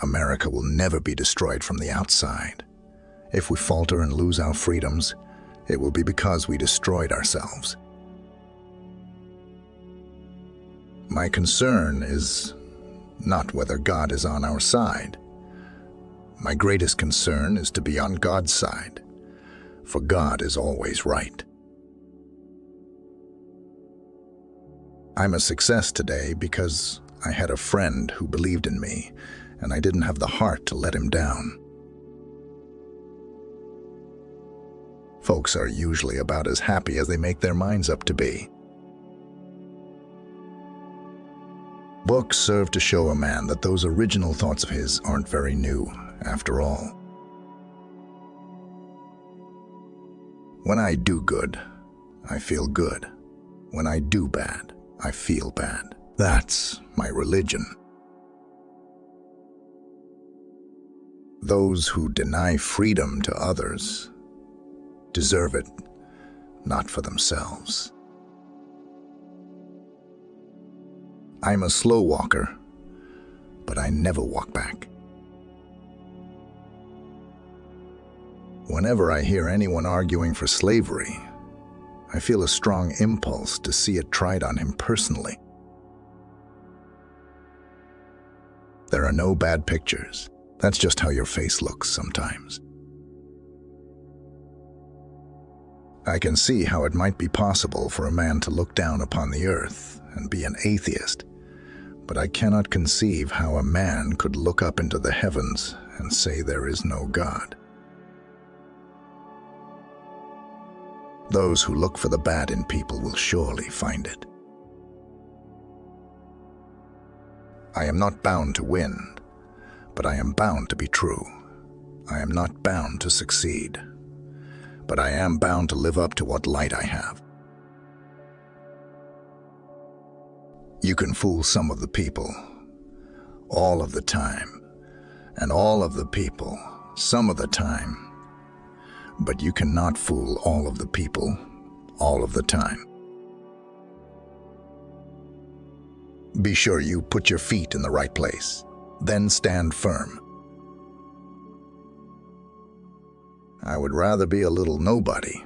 America will never be destroyed from the outside. If we falter and lose our freedoms, it will be because we destroyed ourselves. My concern is not whether God is on our side. My greatest concern is to be on God's side, for God is always right. I'm a success today because I had a friend who believed in me, and I didn't have the heart to let him down. Folks are usually about as happy as they make their minds up to be. Books serve to show a man that those original thoughts of his aren't very new, after all. When I do good, I feel good. When I do bad, I feel bad. That's my religion. Those who deny freedom to others deserve it, not for themselves. I'm a slow walker, but I never walk back. Whenever I hear anyone arguing for slavery, I feel a strong impulse to see it tried on him personally. There are no bad pictures. That's just how your face looks sometimes. I can see how it might be possible for a man to look down upon the earth and be an atheist, but I cannot conceive how a man could look up into the heavens and say there is no God. Those who look for the bad in people will surely find it. I am not bound to win, but I am bound to be true. I am not bound to succeed, but I am bound to live up to what light I have. You can fool some of the people, all of the time, and all of the people, some of the time, but you cannot fool all of the people, all of the time. Be sure you put your feet in the right place, then stand firm. I would rather be a little nobody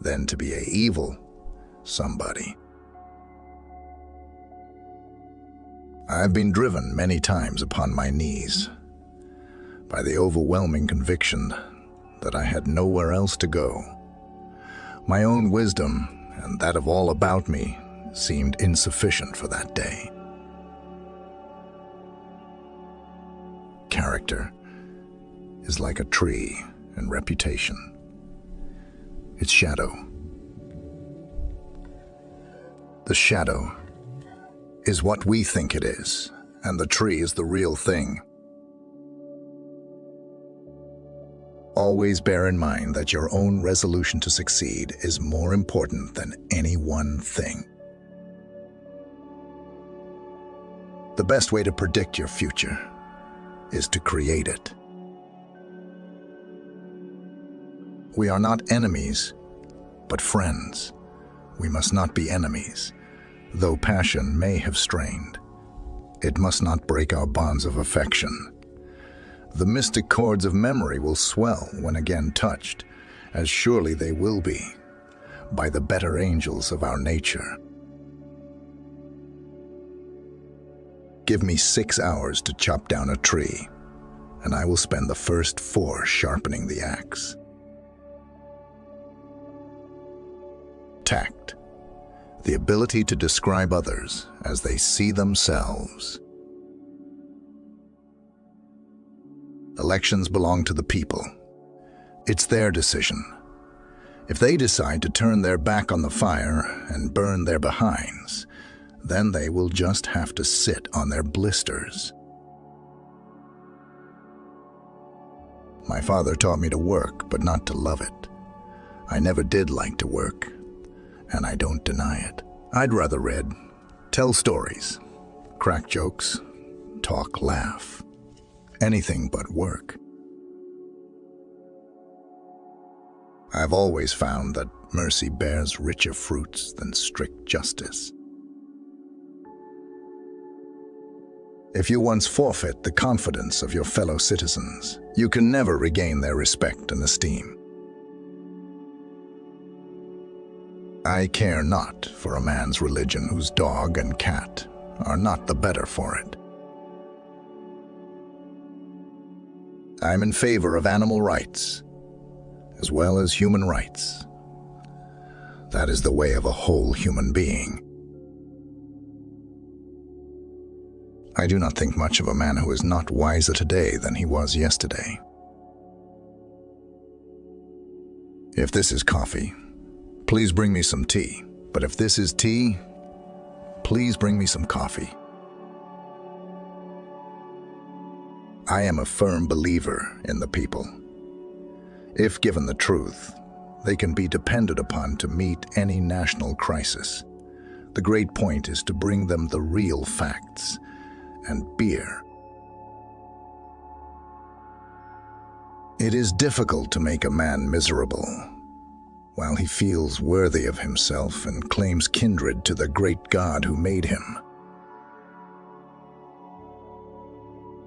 than to be an evil somebody. I've been driven many times upon my knees by the overwhelming conviction that I had nowhere else to go. My own wisdom and that of all about me seemed insufficient for that day. Character is like a tree, and reputation its shadow. The shadow is what we think it is, and the tree is the real thing. Always bear in mind that your own resolution to succeed is more important than any one thing. The best way to predict your future is to create it. We are not enemies, but friends. We must not be enemies. Though passion may have strained, it must not break our bonds of affection. The mystic chords of memory will swell when again touched, as surely they will be, by the better angels of our nature. Give me 6 hours to chop down a tree, and I will spend the first 4 sharpening the axe. Tact, the ability to describe others as they see themselves. Elections belong to the people. It's their decision. If they decide to turn their back on the fire and burn their behinds, then they will just have to sit on their blisters. My father taught me to work, but not to love it. I never did like to work, and I don't deny it. I'd rather read, tell stories, crack jokes, talk, laugh. Anything but work. I've always found that mercy bears richer fruits than strict justice. If you once forfeit the confidence of your fellow citizens, you can never regain their respect and esteem. I care not for a man's religion whose dog and cat are not the better for it. I'm in favor of animal rights, as well as human rights. That is the way of a whole human being. I do not think much of a man who is not wiser today than he was yesterday. If this is coffee, please bring me some tea. But if this is tea, please bring me some coffee. I am a firm believer in the people. If given the truth, they can be depended upon to meet any national crisis. The great point is to bring them the real facts and beer. It is difficult to make a man miserable while he feels worthy of himself and claims kindred to the great God who made him.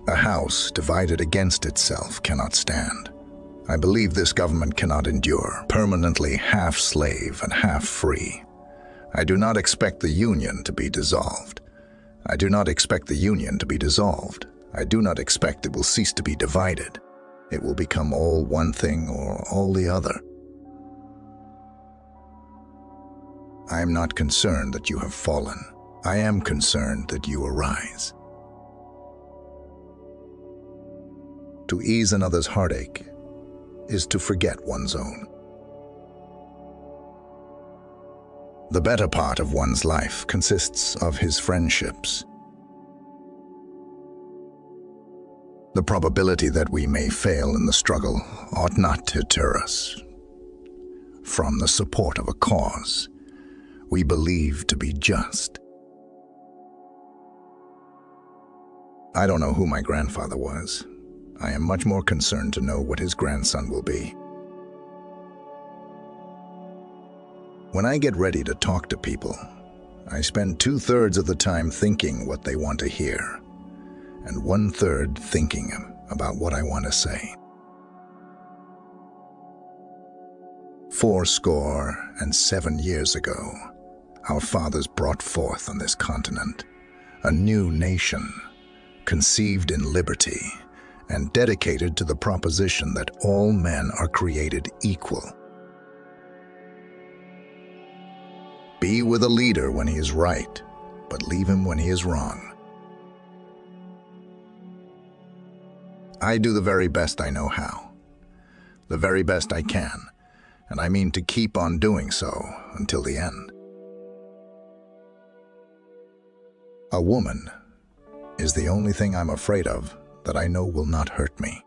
A house divided against itself cannot stand. I believe this government cannot endure, permanently half slave and half free. I do not expect the Union to be dissolved. I do not expect the Union to be dissolved. I do not expect it will cease to be divided. It will become all one thing or all the other. I am not concerned that you have fallen. I am concerned that you arise. To ease another's heartache is to forget one's own. The better part of one's life consists of his friendships. The probability that we may fail in the struggle ought not deter us from the support of a cause we believe to be just. I don't know who my grandfather was. I am much more concerned to know what his grandson will be. When I get ready to talk to people, I spend 2/3 of the time thinking what they want to hear, and 1/3 thinking about what I want to say. 77 years ago, our fathers brought forth on this continent a new nation, conceived in liberty and dedicated to the proposition that all men are created equal. Be with a leader when he is right, but leave him when he is wrong. I do the very best I know how, the very best I can, and I mean to keep on doing so until the end. A woman is the only thing I'm afraid of that I know will not hurt me.